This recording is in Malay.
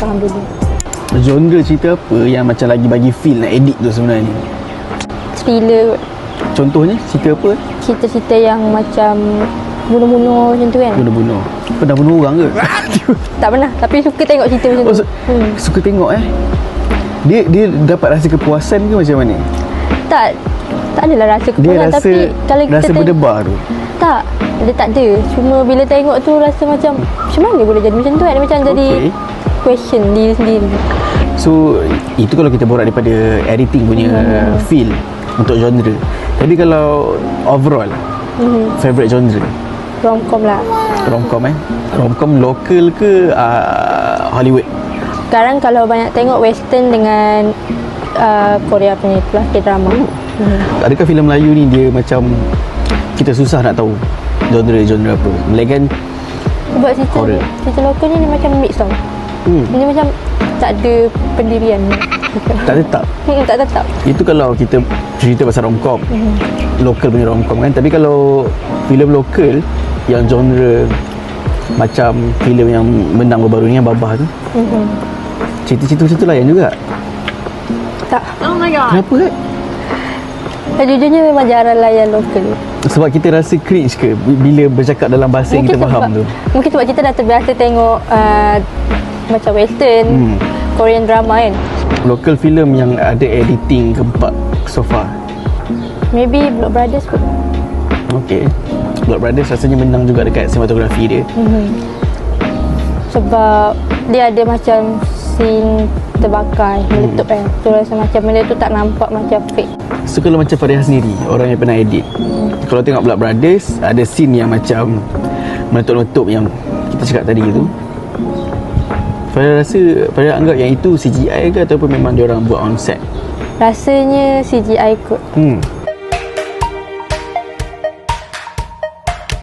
Alhamdulillah. Genre cerita apa yang macam lagi bagi feel nak edit tu sebenarnya? Thriller kot. Contohnya cerita apa? Cerita-cerita yang macam bunuh-bunuh macam tu kan. Bunuh-bunuh. Pernah bunuh orang ke? Tak pernah, tapi suka tengok cerita macam tu. Suka tengok Dia dapat rasa kepuasan ke macam mana? Tak adalah rasa kepuasan, Dia tapi kalau kita rasa berdebar tu. Tak, dia tak ada. Cuma bila tengok tu rasa macam mana boleh jadi macam tu kan. Dia macam jadi question diri sendiri. So itu kalau kita borak daripada editing punya feel untuk genre. Tapi kalau overall favorite genre? Romcom lah. Romcom Romcom lokal ke Hollywood? Sekarang kalau banyak tengok western dengan Korea punya itulah, K-drama. Adakah filem Melayu ni dia macam kita susah nak tahu genre apa? Melainkan Sebab cerita lokal ni dia macam mix tau. Dia macam tak ada pendirian. tak tetap. Tak tetap. Itu kalau kita cerita pasal romcom, lokal punya romcom kan. Tapi kalau filem lokal yang genre macam filem yang menang baru-baru ni yang Babah tu, cerita-cerita macam tu layan juga. Tak. Oh my god. Kenapa kan? Sejujurnya memang jarang layan lokal. Sebab kita rasa cringe ke bila bercakap dalam bahasa yang kita faham tu? Mungkin sebab kita dah terbiasa tengok macam western, Korean drama kan. Local filem yang ada editing gempak so far. Maybe Block Brothers kot. Okay, Block Brothers rasanya menang juga dekat sinematografi dia. Sebab dia ada macam scene terbakar, meletup kan. Tu rasa macam benda tu tak nampak macam fake. So kalau macam Fariha sendiri, orang yang pernah edit, kalau tengok Block Brothers, ada scene yang macam meletup-meletup yang kita cakap tadi tu, Fariha anggap yang itu CGI ke ataupun memang diorang buat on set? Rasanya CGI kot.